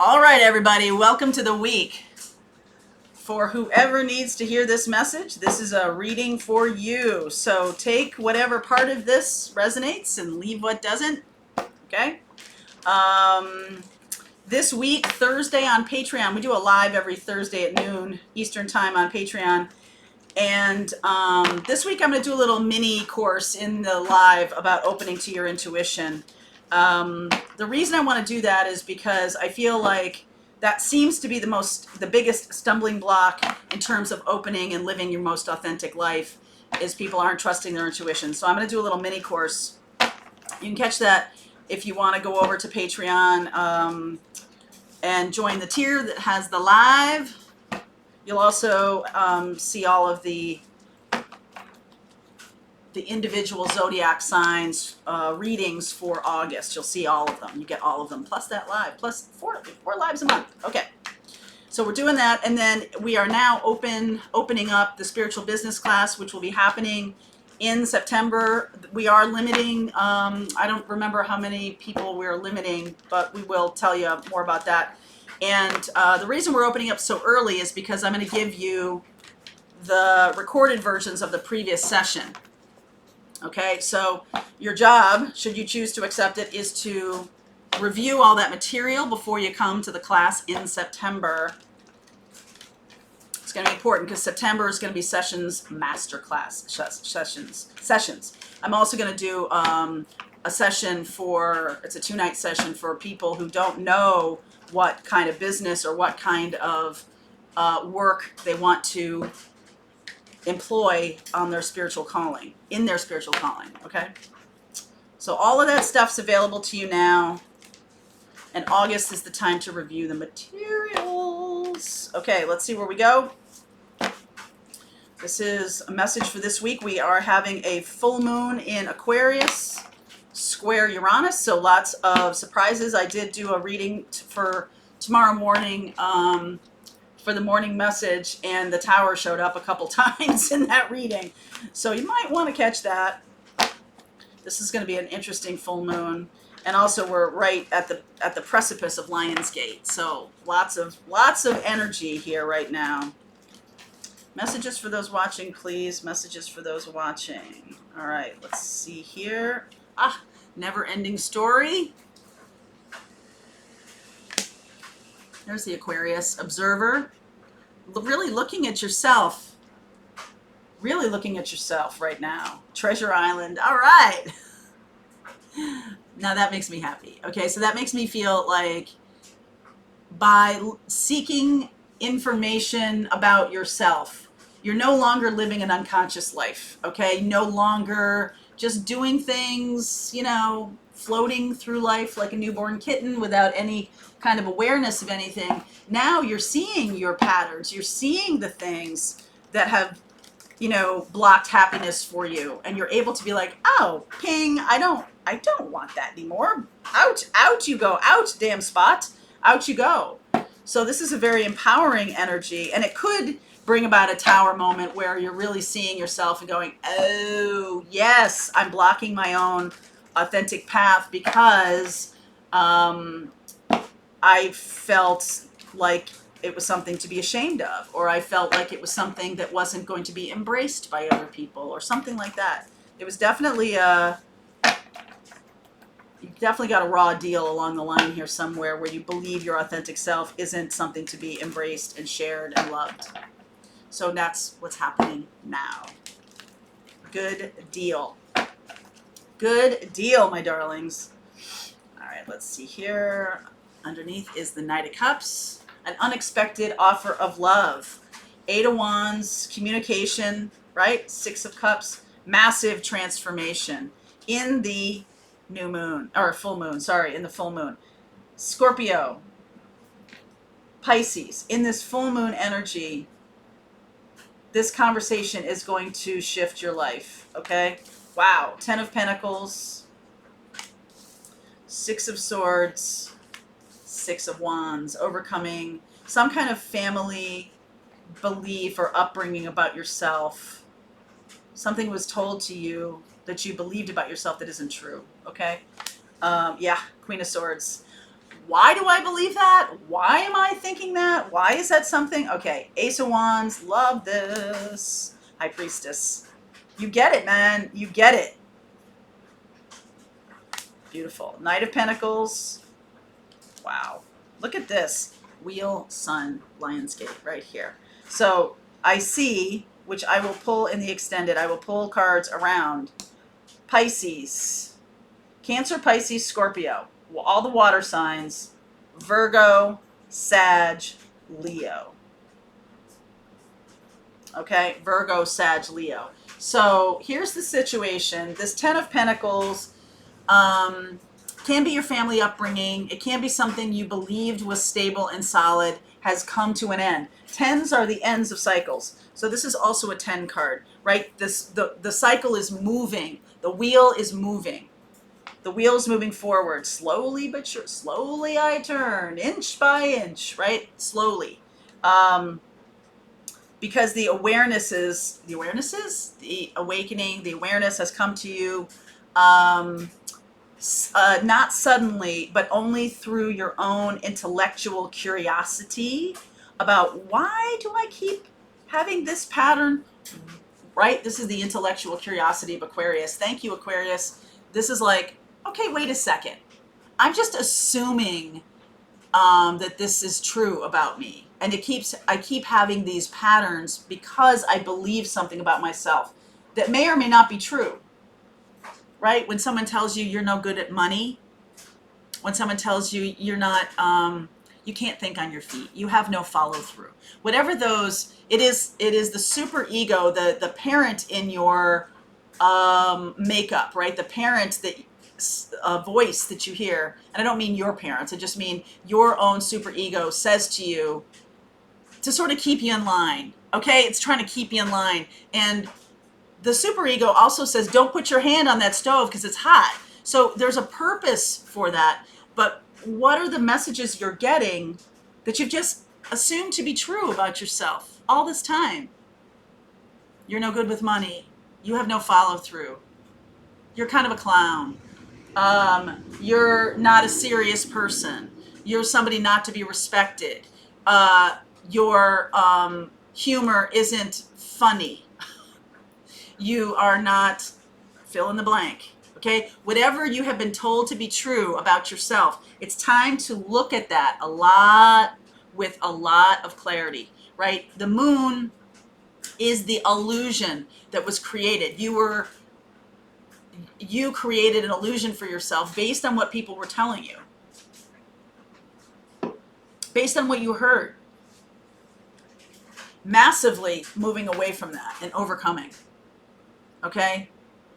All right, everybody, welcome to the week. For whoever needs to hear this message, this is a reading for you. So take whatever part of this resonates and leave what doesn't, okay? This week, Thursday on Patreon, we do a live every Thursday at noon Eastern time on Patreon. And this week I'm going to do a little mini course in the live about opening to your intuition. The reason I want to do that is because I feel like that seems to be the biggest stumbling block in terms of opening and living your most authentic life, is people aren't trusting their intuition. So I'm going to do a little mini course. You can catch that if you want to go over to Patreon and join the tier that has the live. You'll also see all of the individual zodiac signs readings for August. You'll see all of them. You get all of them, plus that live, plus four lives a month. Okay, so we're doing that, and then we are now opening up the spiritual business class, which will be happening in September. We are limiting, I don't remember how many people we're limiting, but we will tell you more about that. And the reason we're opening up so early is because I'm going to give you the recorded versions of the previous session. Okay, so your job, should you choose to accept it, is to review all that material before you come to the class in September. It's going to be important because September is going to be sessions, masterclass sessions. I'm also going to do a session it's a 2-night session for people who don't know what kind of business or what kind of work they want to employ on their spiritual calling, okay? So all of that stuff's available to you now, and August is the time to review the materials. Okay, let's see where we go. This is a message for this week. We are having a full moon in Aquarius, square Uranus, so lots of surprises. I did do a reading for tomorrow morning, for the morning message, and the tower showed up a couple times in that reading, so you might want to catch that. This is going to be an interesting full moon, and also we're right at the precipice of Lionsgate, so lots of energy here right now. Messages for those watching, please. Messages for those watching. All right, let's see here. Never-ending story. There's the Aquarius observer. Really looking at yourself. Really looking at yourself right now. Treasure Island. All right. Now that makes me happy. Okay, so that makes me feel like by seeking information about yourself, you're no longer living an unconscious life. Okay, no longer just doing things, floating through life like a newborn kitten without any kind of awareness of anything. Now you're seeing your patterns. You're seeing the things that have, blocked happiness for you. And you're able to be like, oh, ping, I don't want that anymore. Out you go. Out, damn spot. Out you go. So this is a very empowering energy, and it could bring about a tower moment where you're really seeing yourself and going, oh, yes, I'm blocking my own authentic path because I felt like it was something to be ashamed of, or I felt like it was something that wasn't going to be embraced by other people, or something like that. It was definitely you definitely got a raw deal along the line here somewhere where you believe your authentic self isn't something to be embraced and shared and loved. So that's what's happening now. Good deal. Good deal, my darlings. All right, let's see here. Underneath is the Knight of Cups, an unexpected offer of love. 8 of Wands, communication, right? 6 of Cups, massive transformation in the new moon, or full moon, sorry, in the full moon. Scorpio, Pisces, in this full moon energy, this conversation is going to shift your life, okay? Wow, 10 of Pentacles, 6 of Swords, 6 of Wands, overcoming some kind of family belief or upbringing about yourself. Something was told to you that you believed about yourself that isn't true, okay? Yeah, Queen of Swords. Why do I believe that? Why am I thinking that? Why is that something? Okay, Ace of Wands, love this. High Priestess. You get it, man. You get it. Beautiful. Knight of Pentacles. Wow. Look at this. Wheel, Sun, Lionsgate right here. So I see, which I will pull in the extended, I will pull cards around. Pisces, Cancer, Pisces, Scorpio. All the water signs. Virgo, Sag, Leo. Okay, Virgo, Sag, Leo. So here's the situation. This Ten of Pentacles can be your family upbringing. It can be something you believed was stable and solid, has come to an end. Tens are the ends of cycles. So this is also a 10 card, right? The cycle is moving. The wheel is moving. The wheel is moving forward, slowly but sure. Slowly I turn, inch by inch, right? Slowly. Because the awakening, the awareness has come to you, not suddenly, but only through your own intellectual curiosity about why do I keep having this pattern, right? This is the intellectual curiosity of Aquarius. Thank you, Aquarius. This is like, okay, wait a second. I'm just assuming that this is true about me. And I keep having these patterns because I believe something about myself that may or may not be true. Right? When someone tells you you're no good at money, when someone tells you you're not, you can't think on your feet, you have no follow through. Whatever those, it is the super ego, the parent in your makeup, right? The parent that voice that you hear, and I don't mean your parents, I just mean your own super ego says to you to sort of keep you in line. Okay, it's trying to keep you in line, and the superego also says, don't put your hand on that stove because it's hot. So there's a purpose for that. But what are the messages you're getting that you've just assumed to be true about yourself all this time? You're no good with money. You have no follow through. You're kind of a clown. You're not a serious person. You're somebody not to be respected. Your humor isn't funny. You are not, fill in the blank, okay? Whatever you have been told to be true about yourself, it's time to look at that with a lot of clarity, right? The moon is the illusion that was created. You created an illusion for yourself based on what people were telling you, based on what you heard. Massively moving away from that and overcoming. Okay?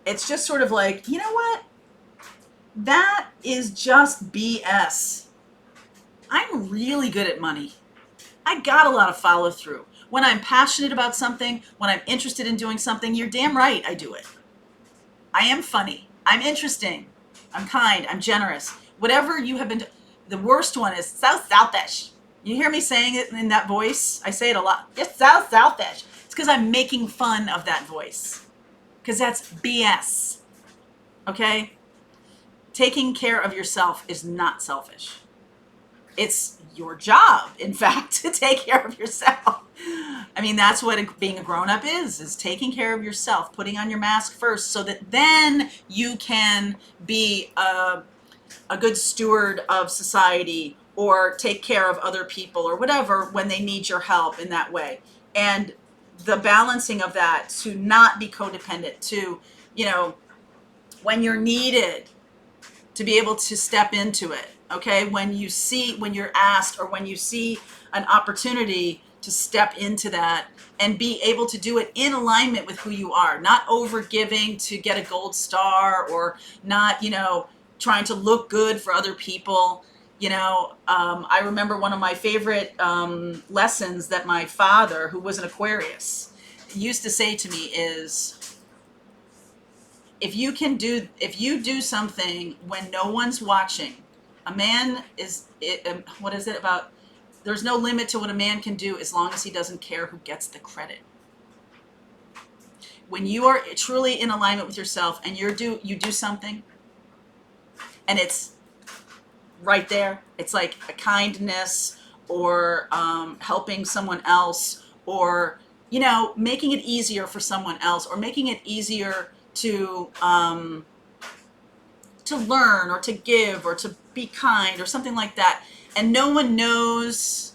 It's just sort of like, you know what? That is just BS. I'm really good at money. I got a lot of follow through. When I'm passionate about something, when I'm interested in doing something, you're damn right I do it. I am funny. I'm interesting. I'm kind. I'm generous. Whatever you have been, the worst one is so selfish. You hear me saying it in that voice? I say it a lot. It's so selfish. It's because I'm making fun of that voice. Because that's BS. Okay? Taking care of yourself is not selfish. It's your job, in fact, to take care of yourself. I mean, that's what being a grown-up is taking care of yourself, putting on your mask first so that then you can be a good steward of society or take care of other people or whatever when they need your help in that way. And the balancing of that to not be codependent, to, when you're needed, to be able to step into it. Okay, when you're asked or when you see an opportunity to step into that and be able to do it in alignment with who you are, not over giving to get a gold star or not, trying to look good for other people. I remember one of my favorite lessons that my father, who was an Aquarius, used to say to me is, if you do something when no one's watching, a man what is it about? There's no limit to what a man can do as long as he doesn't care who gets the credit. When you are truly in alignment with yourself and you do something and it's right there. It's like a kindness, or helping someone else, or, you know, making it easier for someone else, or making it easier to learn, or to give, or to be kind, or something like that. And no one knows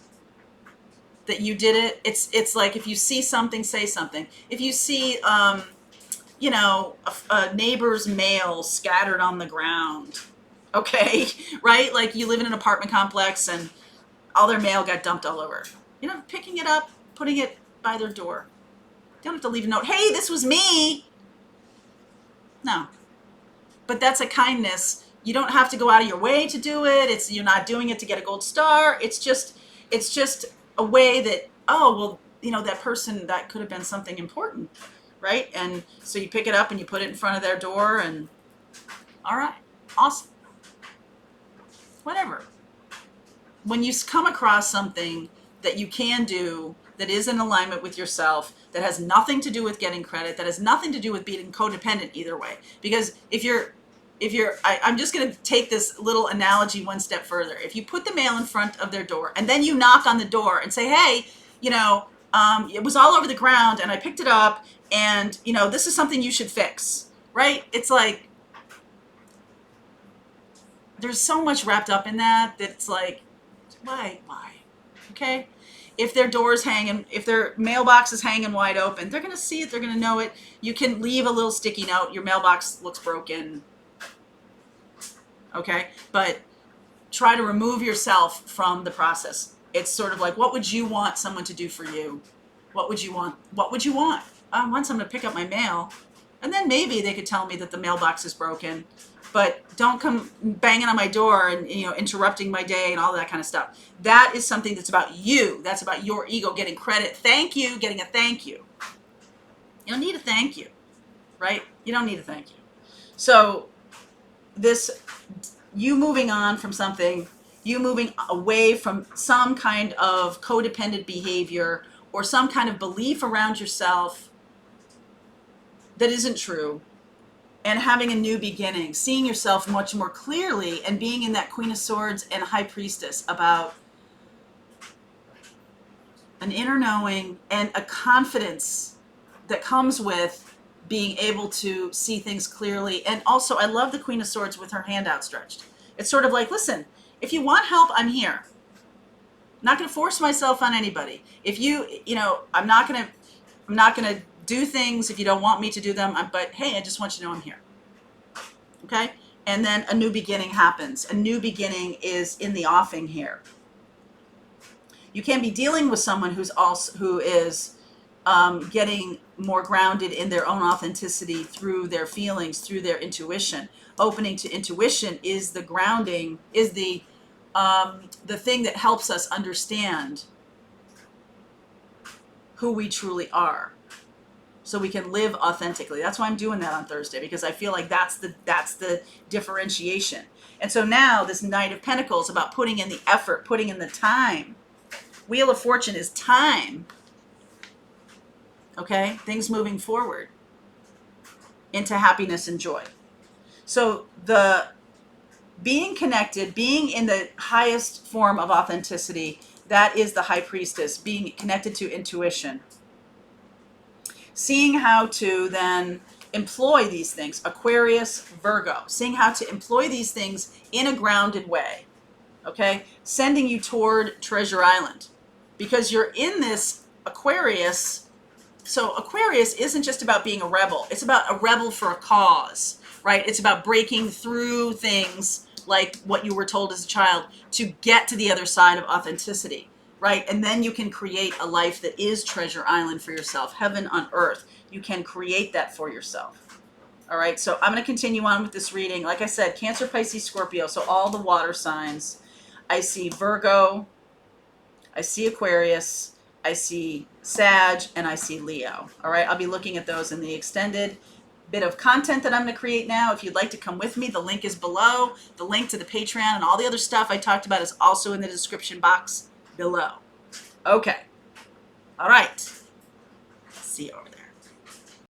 that you did it. It's like, if you see something, say something. If you see, you know, a neighbor's mail scattered on the ground, okay, right? Like, you live in an apartment complex and all their mail got dumped all over. You know, picking it up, putting it by their door. You don't have to leave a note. Hey, this was me. No. But that's a kindness. You don't have to go out of your way to do it. You're not doing it to get a gold star. It's just a way that, oh, well, you know, that person, that could have been something important, right? And so you pick it up and you put it in front of their door, and all right, awesome. Whatever. When you come across something that you can do that is in alignment with yourself, that has nothing to do with getting credit, that has nothing to do with being codependent either way. Because I'm just going to take this little analogy one step further. If you put the mail in front of their door and then you knock on the door and say, hey, you know, it was all over the ground and I picked it up, and, you know, this is something you should fix, right? It's like, there's so much wrapped up in that it's like, why? Okay? If their door's hanging, if their mailbox is hanging wide open, they're going to see it, they're going to know it. You can leave a little sticky note, your mailbox looks broken, okay? But try to remove yourself from the process. It's sort of like, what would you want someone to do for you? What would you want? What would you want? I want someone to pick up my mail, and then maybe they could tell me that the mailbox is broken. But don't come banging on my door and, you know, interrupting my day and all that kind of stuff. That is something that's about you. That's about your ego getting credit. Thank you, getting a thank you. You don't need a thank you, right? You don't need a thank you. So this, you moving on from something, you moving away from some kind of codependent behavior or some kind of belief around yourself that isn't true, and having a new beginning, seeing yourself much more clearly, and being in that Queen of Swords and High Priestess about an inner knowing and a confidence that comes with being able to see things clearly. And also, I love the Queen of Swords with her hand outstretched. It's sort of like, listen, if you want help, I'm here. I'm not going to force myself on anybody. If you know, I'm not going to do things if you don't want me to do them, but hey, I just want you to know I'm here. Okay? And then a new beginning happens. A new beginning is in the offing here. You can be dealing with someone who is getting more grounded in their own authenticity through their feelings, through their intuition. Opening to intuition is the grounding, is the thing that helps us understand who we truly are, so we can live authentically. That's why I'm doing that on Thursday, because I feel like that's the differentiation. And so now this Knight of Pentacles about putting in the effort, putting in the time. Wheel of Fortune is time. Okay? Things moving forward into happiness and joy. So the being connected, being in the highest form of authenticity, that is the High Priestess, being connected to intuition. Seeing how to then employ these things, Aquarius, Virgo, seeing how to employ these things in a grounded way, okay? Sending you toward Treasure Island, because you're in this Aquarius. So Aquarius isn't just about being a rebel. It's about a rebel for a cause, right? It's about breaking through things like what you were told as a child to get to the other side of authenticity. Right? And then you can create a life that is Treasure Island for yourself, heaven on earth. You can create that for yourself. All right, so I'm going to continue on with this reading. Like I said, Cancer, Pisces, Scorpio, so all the water signs. I see Virgo, I see Aquarius, I see Sag, and I see Leo. All right, I'll be looking at those in the extended bit of content that I'm going to create now. If you'd like to come with me, the link is below. The link to the Patreon and all the other stuff I talked about is also in the description box below. Okay. All right. See you over there.